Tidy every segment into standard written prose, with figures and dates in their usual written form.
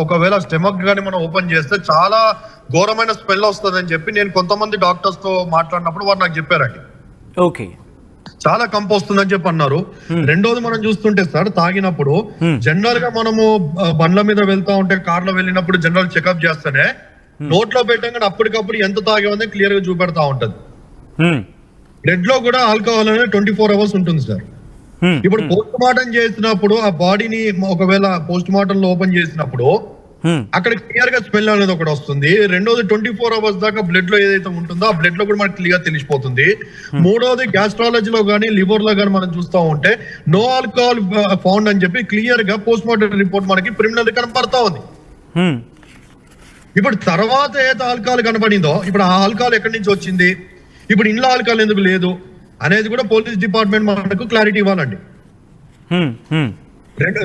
ఒకవేళ స్టెమక్ గానీ మనం ఓపెన్ చేస్తే చాలా ఘోరమైన స్మెల్ వస్తుందని చెప్పి నేను కొంతమంది డాక్టర్స్ తో మాట్లాడినప్పుడు వారు నాకు చెప్పారండి. ఓకే, చాలా కంపు వస్తుందని చెప్పి అన్నారు. రెండోది మనం చూస్తుంటే సార్, తాగినప్పుడు జనరల్ గా మనము బండ్ల మీద వెళ్తా ఉంటే, కార్ లో వెళ్ళినప్పుడు జనరల్ చెకప్ చేస్తేనే నోట్లో పెట్టగానే అప్పటికప్పుడు ఎంత తాగేమని క్లియర్ గా చూపెడతా ఉంటది. బ్లడ్ లో కూడా ఆల్కహాల్ అనేది 24 hours ఉంటుంది సార్. ఇప్పుడు పోస్ట్ మార్టం చేసినప్పుడు ఆ బాడీని ఒకవేళ పోస్ట్ మార్టం లో ఓపెన్ చేసినప్పుడు అక్కడ క్లియర్ గా స్మెల్ అనేది ఒకటి వస్తుంది. రెండోది 24 hours దాకా బ్లడ్ లో ఏదైతే ఉంటుందో ఆ బ్లడ్ లో కూడా మనకి క్లియర్ తెలిసిపోతుంది. మూడోది గ్యాస్ట్రాలజీలో గానీ లివర్ లో గానీ మనం చూస్తా ఉంటే నో ఆల్కహాల్ ఫౌండ్ అని చెప్పి క్లియర్ గా పోస్ట్ మార్టం రిపోర్ట్ మనకి ప్రిలిమినరీ కనపడతా ఉంది. ఇప్పుడు తర్వాత ఏదైతే ఆల్కహాల్ కనపడిందో, ఇప్పుడు ఆ ఆల్కహాల్ ఎక్కడి నుంచి వచ్చింది, ఇప్పుడు ఇంట్లో ఆల్కహాల్ ఎందుకు లేదు అనేది కూడా పోలీస్ డిపార్ట్మెంట్ మనకు క్లారిటీ ఇవ్వాలండి.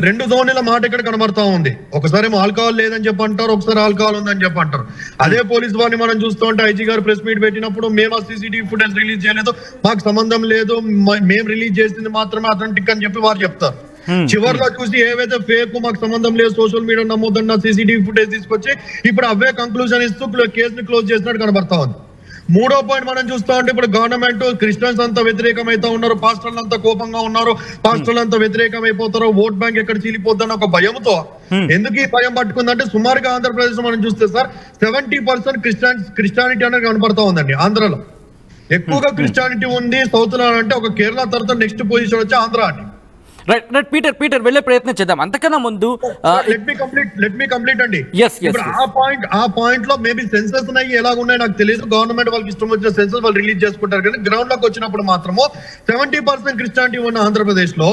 రెండు ధోనిల మాట ఇక్కడ కనబడతా ఉంది. ఒకసారి ఏమో ఆల్కహాల్ లేదని చెప్పి అంటారు, ఒకసారి ఆల్కహాల్ ఉందని చెప్పి అంటారు. అదే పోలీస్ వారిని మనం చూస్తూ ఉంటే ఐజీ గారు ప్రెస్ మీట్ పెట్టినప్పుడు మేము ఆ సీసీటీవీ ఫుటేజ్ రిలీజ్ చేయలేదు, మాకు సంబంధం లేదు, మేము రిలీజ్ చేసింది మాత్రమే అథెంటిక్ అని చెప్పి వారు చెప్తారు. చివరిలో చూసి ఏవైతే ఫేక్, మాకు సంబంధం లేదు, సోషల్ మీడియా నమ్మొద్దన్న సీసీటీవీ ఫుటేజ్ తీసుకొచ్చి ఇప్పుడు అవే కంక్లూజన్ ఇస్తూ కేసుని క్లోజ్ చేసినట్టు కనబడతా ఉంది. మూడో పాయింట్ మనం చూస్తా ఉంటే ఇప్పుడు గవర్నమెంట్ క్రిస్టియన్స్ అంతా వ్యతిరేకమైతా ఉన్నారు, పాస్టర్లు అంతా కోపంగా ఉన్నారు, పాస్టర్లు అంతా వ్యతిరేకం అయిపోతారు, ఓట్ బ్యాంక్ ఎక్కడ చీలిపోద్దన్న ఒక భయంతో, ఎందుకు ఈ భయం పట్టుకుందంటే సుమారుగా ఆంధ్రప్రదేశ్ లో మనం చూస్తే సార్ 70% క్రిస్టియానిటీ అనేది కనపడతా ఉందండి. ఆంధ్రలో ఎక్కువగా క్రిస్టియానిటీ ఉంది. సౌత్ లో అంటే ఒక కేరళ తర్వాత నెక్స్ట్ పొజిషన్ వచ్చి ఆంధ్ర అండి. రైట్ పీటర్ వెళ్ళే ప్రయత్నం చేద్దాం. అంతకన్నా ముందు లెట్ మీ కంప్లీట్ అండి. ఇప్పుడు ఆ పాయింట్ లో మేబీ సెన్సెస్ ఎలా ఉన్నాయి నాకు తెలియదు. గవర్నమెంట్ వాళ్ళకి ఇష్టం వచ్చిన సెన్సెస్ వాళ్ళు రిలీజ్ చేసుకుంటారు, కానీ గ్రౌండ్ లోకి వచ్చినప్పుడు మాత్రము 70% క్రిస్టియానిటీ ఉన్న ఆంధ్రప్రదేశ్ లో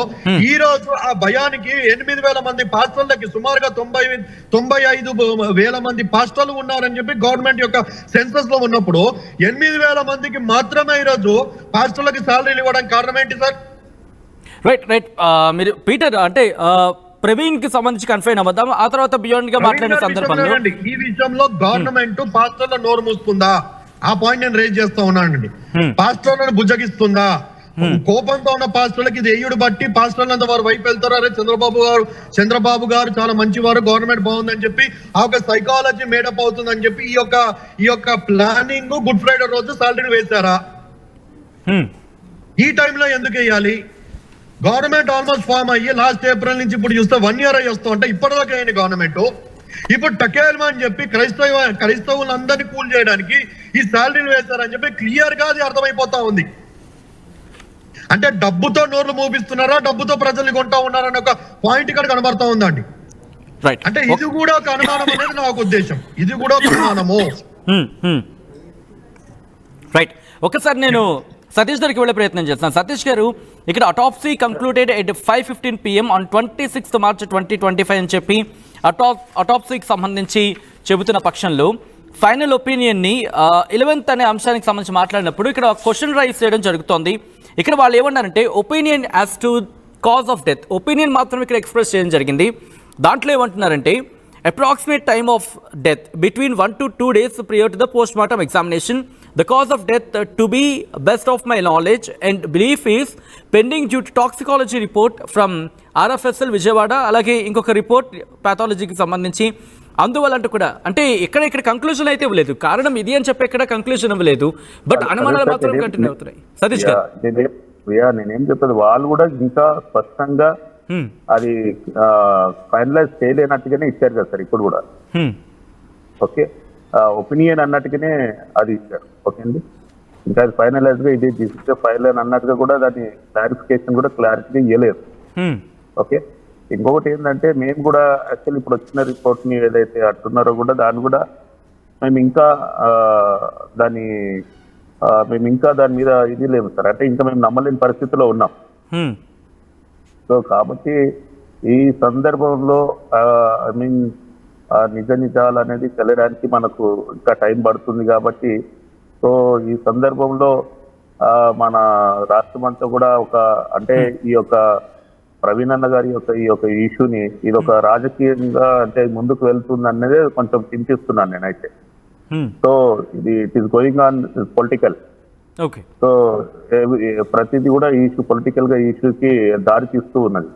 ఈ రోజు ఆ భయానికి 8,000 మంది పాస్టర్లకి సుమారుగా 95,000 మంది పాస్టర్లు ఉన్నారని చెప్పి గవర్నమెంట్ యొక్క సెన్సెస్ లో ఉన్నప్పుడు 8,000 మందికి మాత్రమే ఈ రోజు పాస్టర్లకి శాలరీలు ఇవ్వడానికి కారణం ఏంటి సార్? రైట్ మీరు పీటర్ అంటే ప్రవీణ్ కి సంబంధించి కన్ఫైన్ అవ్వద్దాం, ఆ తర్వాత బియాండ్ గా మాట్లాడిన సందర్భంలో ఈ విషయంలో గవర్నమెంట్ పాస్టర్ల నోరు మూస్తుందా, ఆ పాయింట్ నేను రేజ్ చేస్తా ఉన్నానండి. పాస్టర్లను బుజ్జగిస్తుందా? కోపంతో ఉన్న పాస్టర్లకి ఇది ఎయ్యుడు బట్టి పాస్టర్లంతా వారు వైపు వెళ్తారు. అరే చంద్రబాబు గారు చాలా మంచివారు, గవర్నమెంట్ బాగుందని చెప్పి ఆ ఒక సైకాలజీ మేడప్ అవుతుందని చెప్పి ఈ యొక్క ప్లానింగ్ గుడ్ ఫ్రైడే రోజు సాలరీ వేశారా? ఈ టైంలో ఎందుకు వేయాలి? గవర్నమెంట్ ఆల్మోస్ట్ ఫామ్ అయ్యి లాస్ట్ ఏప్రిల్ నుంచి ఇప్పుడు చూస్తే 1 year అయ్యి వస్తూ ఉంటే ఇప్పటిదాకా అయింది గవర్నమెంట్. ఇప్పుడు టకేల్మా అని చెప్పి క్రైస్తవులందరినీ కూల్ చేయడానికి ఈ శాలరీలు వేశారని చెప్పి క్లియర్ గా అది అర్థమైపోతా ఉంది. అంటే డబ్బుతో నోర్లు మోపిస్తున్నారా, డబ్బుతో ప్రజల్ని కొంటా ఉన్నారని ఒక పాయింట్ ఇక్కడ కనబడతా ఉందండి. అంటే ఇది కూడా ఒక అనుమానం అనేది నాకు ఉద్దేశం. ఇది కూడా ఒక అనుమానము. రైట్, ఒకసారి నేను సతీష్ గారికి వెళ్ళే ప్రయత్నం చేస్తాను. సతీష్ గారు, ఇక్కడ autopsy concluded at 5:15 PM on 26 March 2025 అని చెప్పి అటాప్సీకి సంబంధించి చెబుతున్న పక్షంలో ఫైనల్ ఒపీనియన్ని 11th అనే అంశానికి సంబంధించి మాట్లాడినప్పుడు ఇక్కడ క్వశ్చన్ రైజ్ చేయడం జరుగుతోంది. ఇక్కడ వాళ్ళు ఏమన్నారంటే opinion as to cause of death, opinion మాత్రం ఇక్కడ ఎక్స్ప్రెస్ చేయడం జరిగింది. దాంట్లో ఏమంటున్నారంటే approximate time of death between 1 to 2 days prior to the postmortem examination. The cause of death to be best of my knowledge and belief is pending due to toxicology report from RFSL Vijayawada. అలాగే ఇంకొక report పాథాలజీకి సంబంధించి. అందువల్ల కూడా అంటే ఇక్కడ conclusion అయితే ఇవ్వలేదు, కారణం ఇది అని చెప్పి ఇక్కడ కంక్లూజన్ ఇవ్వలేదు, బట్ అనుమానాలు మాత్రం కంటిన్యూ అవుతున్నాయి. సతీష్ గారు, నేనేం చెప్పేది, వాళ్ళు కూడా ఇంకా స్పష్టంగా అది ఫైనలైజ్ చేయలేనట్టుగానే ఇచ్చారు కదా సార్ ఇప్పుడు కూడా. ఓకే, ఒపీనియన్ అన్నట్టుగానే అది ఇచ్చారు. ఓకే అండి, ఇంకా అది ఫైనలైజ్ గా ఇది తీసుకుంటే ఫైల్ అని అన్నట్టుగా కూడా దాని క్లారిఫికేషన్ కూడా క్లారిటీ ఇవ్వలేదు. ఓకే, ఇంకొకటి ఏంటంటే మేము కూడా యాక్చువల్లీ ఇప్పుడు వచ్చిన రిపోర్ట్ ని ఏదైతే అంటున్నారో కూడా దాన్ని కూడా మేము ఇంకా దాని మీద ఇది లేదు సార్. అంటే ఇంకా మేము నమ్మలేని పరిస్థితిలో ఉన్నాం. సో కాబట్టి ఈ సందర్భంలో ఐ మీన్ నిజాలు అనేది తెలియడానికి మనకు ఇంకా టైం పడుతుంది. కాబట్టి సో ఈ సందర్భంలో మన రాష్ట్రం అంతా కూడా అంటే ఈ యొక్క ప్రవీణ్ అన్న గారి ఈ యొక్క ఇష్యూని ఇది ఒక రాజకీయంగా అంటే ముందుకు వెళ్తుంది అనేది కొంచెం చింతిస్తున్నాను నేనైతే. So it is going on political. So ప్రతిదీ కూడా ఇష్యూ పొలిటికల్ గా ఇష్యూకి దారి తీస్తూ ఉన్నది.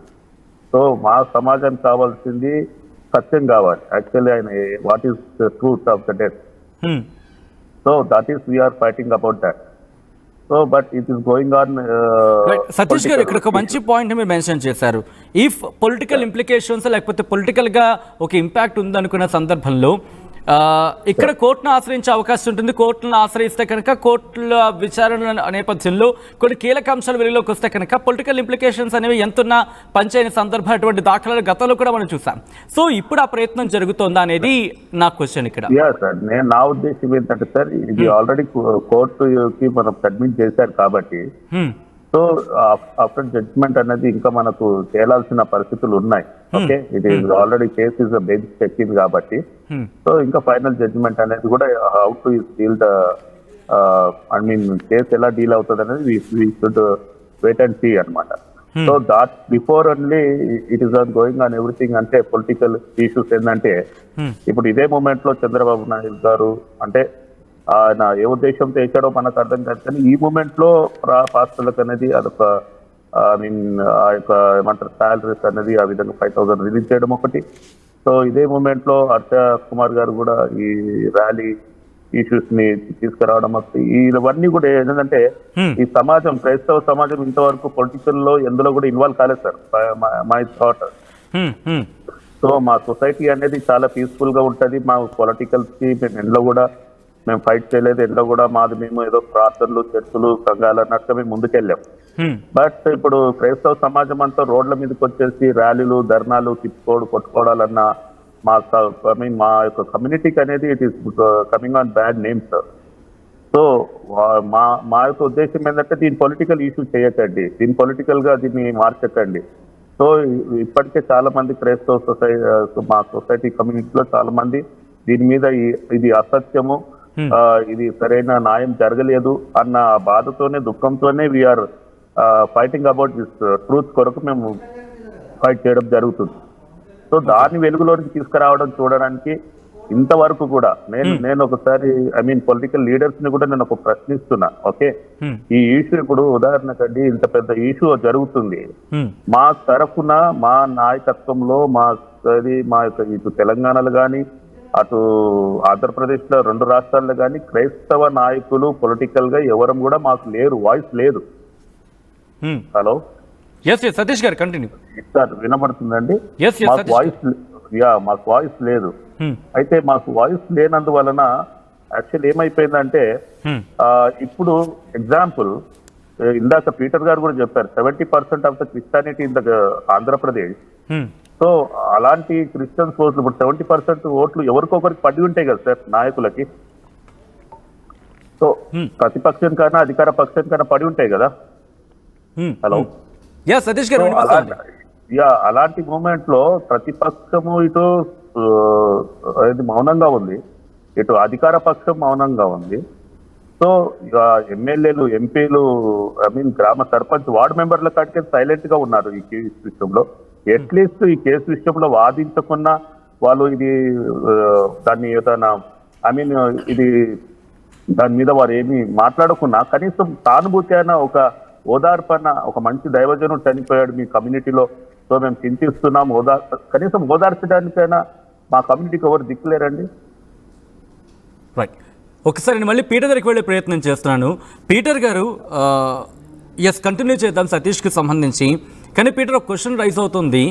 సో మా సమాజానికి కావాల్సింది సత్యం కావాలి. యాక్చువల్లీ ఆయన what is the truth of the death. So that is we are fighting about that. So but it is going on. Satish garu ఇక్కడ ఒక మంచి పాయింట్ మీరు మెన్షన్ చేశారు. ఇఫ్ పొలిటికల్ ఇంప్లికేషన్స్ లేకపోతే పొలిటికల్ గా ఒక ఇంపాక్ట్ ఉందనుకున్న సందర్భంలో ఇక్కడ కోర్టును ఆశ్రయించే అవకాశం ఉంటుంది. కోర్టులను ఆశ్రయిస్తే కనుక కోర్టుల విచారణ నేపథ్యంలో కొన్ని కీలక అంశాలు వెలుగులోకి వస్తే కనుక పొలిటికల్ ఇంప్లికేషన్స్ అనేవి ఎంతున్నా పంచైన సందర్భం అటువంటి దాఖలాలు గతంలో కూడా మనం చూసాం. సో ఇప్పుడు ఆ ప్రయత్నం జరుగుతోందా అనేది నా క్వశ్చన్ ఇక్కడ. సార్ నా ఉద్దేశం ఏంటంటే సార్, ఇది ఆల్రెడీ కోర్టుకి మనం సబ్మిట్ చేశారు కాబట్టి సో ఆఫ్టర్ జడ్జ్మెంట్ అనేది ఇంకా మనకు తేలాల్సిన పరిస్థితులు ఉన్నాయి. ఓకే, ఇది ఆల్రెడీ కేసు ఇస్ బెంచ్ ఎక్కింది కాబట్టి సో ఇంకా ఫైనల్ జడ్జ్మెంట్ అనేది కూడా how to deal the I mean case ఎలా డీల్ అవుతుంది అనేది we should wait and see అనమాట. So that before only it is on going on everything. అంటే పొలిటికల్ ఇష్యూస్ ఏంటంటే ఇప్పుడు ఇదే మూమెంట్ లో చంద్రబాబు నాయుడు గారు అంటే ఆయన ఏ ఉద్దేశంతో వేసాడో మనకు అర్థం కాదు, కానీ ఈ మూమెంట్ లో పాస్టర్లకు అనేది అదొక ఐ మీన్ ఆ యొక్క ఏమంటారు శాలరీస్ అనేది ఆ విధంగా 5,000 రిలీజ్ చేయడం ఒకటి. సో ఇదే మూమెంట్ లో హర్ష కుమార్ గారు కూడా ఈ ర్యాలీ ఇష్యూస్ ని తీసుకురావడం ఒకటి. ఇవన్నీ కూడా ఏంటంటే ఈ సమాజం, క్రైస్తవ సమాజం ఇంతవరకు పొలిటికల్ లో ఎందులో కూడా ఇన్వాల్వ్ కాలేదు సార్, మై థాట్. సో మా సొసైటీ అనేది చాలా పీస్ఫుల్ గా ఉంటది. మా పొలిటికల్ కి మేము ఎండ్లో కూడా మేము ఫైట్ చేయలేదు, ఎండ్లో కూడా మాది మేము ఏదో ప్రార్థనలు, చర్చలు, సంఘాలు అన్నట్టుగా మేము ముందుకెళ్ళాం. బట్ ఇప్పుడు క్రైస్తవ సమాజం అంతా రోడ్ల మీదకి వచ్చేసి ర్యాలీలు, ధర్నాలు, కొట్టుకోవడాలన్నా మా మా యొక్క కమ్యూనిటీకి అనేది it is coming on bad names sir. So మా యొక్క ఉద్దేశం ఏంటంటే దీని పొలిటికల్ ఇష్యూ చేయకండి, దీని పొలిటికల్ గా దీన్ని మార్చకండి. సో ఇప్పటికే చాలా మంది క్రైస్తవ మా సొసైటీ కమ్యూనిటీలో చాలా మంది దీని మీద ఇది అసత్యము, ఇది సరైన న్యాయం జరగలేదు అన్న బాధతోనే, దుఃఖంతోనే we are fighting about this truth కొరకు మేము ఫైట్ చేయడం జరుగుతుంది. సో దాన్ని వెలుగులోకి తీసుకురావడం చూడడానికి ఇంతవరకు కూడా నేను ఒకసారి ఐ మీన్ పొలిటికల్ లీడర్స్ ని కూడా నేను ఒక ప్రశ్నిస్తున్నా. ఓకే, ఈ ఇష్యూ ఇప్పుడు ఉదాహరణకండి ఇంత పెద్ద ఇష్యూ జరుగుతుంది, మా తరఫున మా నాయకత్వంలో మా యొక్క ఇటు తెలంగాణలో కానీ అటు ఆంధ్రప్రదేశ్ లో 2 రాష్ట్రాల్లో కానీ క్రైస్తవ నాయకులు పొలిటికల్ గా ఎవరం కూడా మాకు లేరు, వాయిస్ లేదు. హలో సతీష్ గారు కంటిన్యూ. సార్ వినబడుతుందండి? మాకు వాయిస్ లేదు. అయితే మాకు వాయిస్ లేనందువలన యాక్చువల్ ఏమైపోయిందంటే ఇప్పుడు ఎగ్జాంపుల్ ఇందాక పీటర్ గారు కూడా చెప్పారు 70% of the Christianity in the Andhra Pradesh. So అలాంటి క్రిస్టియన్స్ ఓట్లు ఇప్పుడు 70% ఓట్లు ఎవరికొకరికి పడి ఉంటాయి కదా సార్ నాయకులకి. సో ప్రతిపక్షం కన్నా అధికార పక్షం కన్నా పడి ఉంటాయి కదా. హలో సతీష్ గారు, అలాంటి మూమెంట్ లో ప్రతిపక్షము ఇటు మౌనంగా ఉంది, ఇటు అధికార పక్షం మౌనంగా ఉంది. సో ఎమ్మెల్యేలు, ఎంపీలు, ఐ మీన్ గ్రామ సర్పంచ్, వార్డు మెంబర్ల కాడికే సైలెంట్ గా ఉన్నారు ఈ కేసు విషయంలో. అట్లీస్ట్ ఈ కేసు విషయంలో వాదించకున్నా వాళ్ళు ఇది దాన్ని ఏదైనా ఐ మీన్ ఇది దాని మీద వారు ఏమి మాట్లాడకున్నా కనీసం సానుభూతి అయినా, ఒక ఓదార్పన, ఒక మంచి దైవజనుడు చనిపోయాడు మీ కమ్యూనిటీలో, సో మేము చింతిస్తున్నాం, కనీసం ఓదార్చడానికైనా మా కమ్యూనిటీకి ఎవరు దిక్కులేరండి. రైట్, ఒకసారి నేను మళ్ళీ పీటర్ దగ్గరికి వెళ్ళే ప్రయత్నం చేస్తున్నాను. పీటర్ గారు, కంటిన్యూ చేద్దాం సతీష్కి సంబంధించి. కానీ పీటర్, ఒక క్వశ్చన్ రైజ్ అవుతుంది.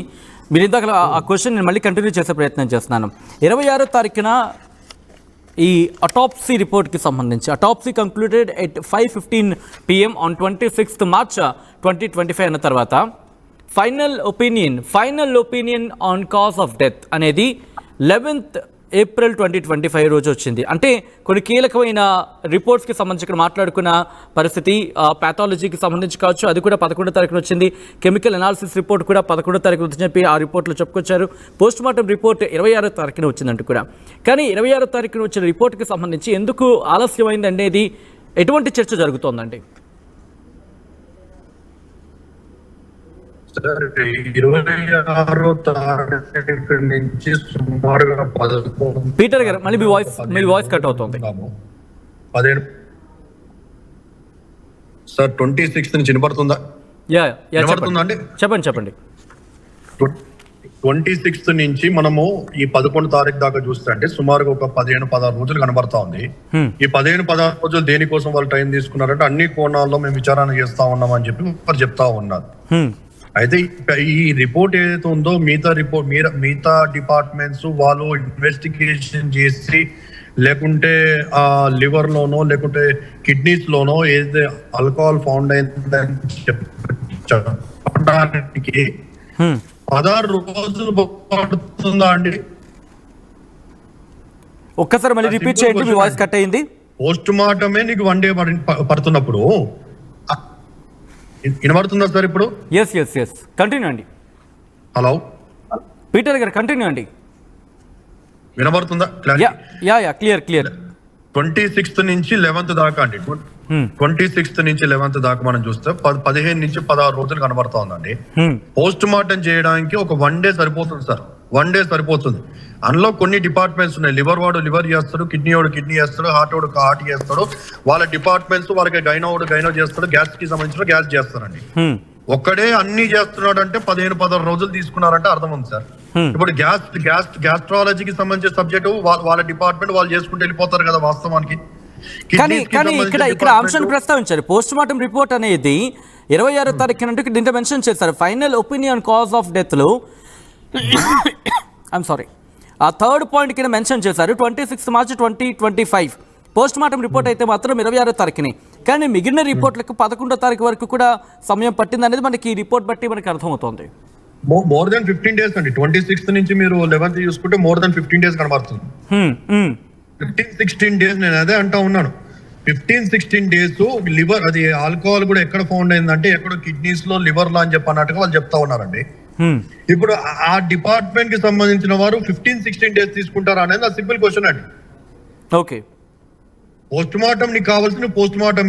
మీరు ఇందాక ఆ క్వశ్చన్ నేను మళ్ళీ కంటిన్యూ చేసే ప్రయత్నం చేస్తున్నాను. 26వ తారీఖున ఈ అటాప్సీ రిపోర్ట్కి సంబంధించి autopsy concluded at 5:15 PM on 26th March 2025 అన్న తర్వాత final opinion on cause of death అనేది 11th April 2025 రోజు వచ్చింది. అంటే కొన్ని కీలకమైన రిపోర్ట్స్కి సంబంధించి ఇక్కడ మాట్లాడుకున్న పరిస్థితి, ప్యాథాలజీకి సంబంధించి కావచ్చు, అది కూడా 11వ తారీఖున వచ్చింది. కెమికల్ అనాలిసిస్ రిపోర్ట్ కూడా 11వ తారీఖున వచ్చి చెప్పి ఆ రిపోర్ట్లో చెప్పుకొచ్చారు. పోస్ట్ మార్టం రిపోర్ట్ 26వ తారీఖున వచ్చిందంటూ కూడా. కానీ 26వ తారీఖున వచ్చిన రిపోర్ట్కి సంబంధించి ఎందుకు ఆలస్యమైంది అనేది ఎటువంటి చర్చ జరుగుతోందండి? సార్ 26వ తారీఖు నుంచి సుమారుగా 11 పీటర్ గారు, మళ్ళీ మీ వాయిస్ కట్ అవుతుంది. 17 సార్ 26 నుంచి వినపడుతుందా? చెప్పండి. 26th నుంచి మనము ఈ 11 తారీఖు దాకా చూస్తే అంటే సుమారుగా ఒక 15-16 రోజులు కనబడతా ఉంది. ఈ 15-16 రోజులు దేనికోసం వాళ్ళు టైం తీసుకున్నారంటే అన్ని కోణాల్లో మేము విచారణ చేస్తా ఉన్నాం అని చెప్పి వారు చెప్తా ఉన్నారు. అయితే ఈ రిపోర్ట్ ఏదైతే ఉందో మిగతా డిపార్ట్మెంట్స్ వాళ్ళు ఇన్వెస్టిగేషన్ చేసి లేకుంటే ఆ లివర్ లోనో లేకుంటే కిడ్నీస్ లోనో ఏదైతే ఆల్కహాల్ ఫౌండ్ అయిందని చెప్పడానికి 16 రోజులు పడుతుందా అండి? ఒక్కసారి మళ్ళీ రిపీట్ చేయండి, మీ వాయిస్ కట్ అయింది. పోస్ట్ మార్టమే నీకు 1 డే పడుతున్నప్పుడు వినబడుతుందా సార్ ఇప్పుడు? ఎస్ కంటిన్యూ అండి. హలో పీటర్ గారు కంటిన్యూ అండి. వినబడుతుందా? Yeah clear. 26th నుంచి 11th దాకా అండి. 26th నుంచి 11th దాకా మనం చూస్తే 15 నుంచి 16 రోజులు కనబడతా ఉందండి. పోస్ట్ మార్టం చేయడానికి ఒక 1 డే సరిపోతుంది సార్. 1 డే సరిపోతుంది. అందులో కొన్ని డిపార్ట్మెంట్స్ ఉన్నాయి. లివర్ వాడు లివర్ చేస్తాడు, కిడ్నీ వాడు కిడ్నీ చేస్తాడు, హార్ట్ వాడు హార్ట్ చేస్తాడు. వాళ్ళ డిపార్ట్మెంట్స్ వాళ్ళకి గైనో చేస్తాడు, గ్యాస్ కి సంబంధించిన గ్యాస్ చేస్తారండి. ఒక్కడే అన్ని చేస్తున్నాడు అంటే 15-16 రోజులు తీసుకున్నారంటే అర్థం ఉంది సార్. ఇప్పుడు గ్యాస్ట్రాలజీకి సంబంధించిన సబ్జెక్టు వాళ్ళ డిపార్ట్మెంట్ వాళ్ళు చేసుకుంటూ వెళ్ళిపోతారు కదా వాస్తవానికి. కానీ ఇక్కడ అంశాన్ని ప్రస్తావించారు. పోస్ట్ మార్టం రిపోర్ట్ అనేది 26వ తారీఖు దీంట్లో మెన్షన్ చేశారు. Final opinion cause of death లో ఐఎమ్ సారీ ఆ థర్డ్ పాయింట్ కింద మెన్షన్ చేశారు 26 మార్చి 2025. పోస్ట్ మార్టం రిపోర్ట్ అయితే మాత్రం 26వ తారీఖుని. కానీ మిగిలిన రిపోర్ట్లకు 11వ తారీఖు వరకు కూడా సమయం పట్టింది అనేది మనకి ఈ రిపోర్ట్ బట్టి మనకి అర్థమవుతోంది. మోర్ దెన్ 15 days అండి. 26th నుంచి మీరు 11th చూసుకుంటే మోర్ దెన్ 15 days కనబడుతుంది. 15-16 days నేను అదే అంటా ఉన్నాను. 15-16 days లివర్ అది ఆల్కహాల్ కూడా ఎక్కడ ఫౌండ్ అయిందంటే ఎక్కడో కిడ్నీస్ లో లివర్ లో అని చెప్పి అన్నట్టుగా వాళ్ళు చెప్తా ఉన్నారండి. ఇప్పుడు ఆ డిపార్ట్మెంట్ కి సంబంధించిన వారు 15-16 days తీసుకుంటారా అనేది సింపుల్ క్వశ్చన్ అండి. ఓకే, పోస్ట్ మార్టం నీకు కావాల్సిన పోస్ట్ మార్టం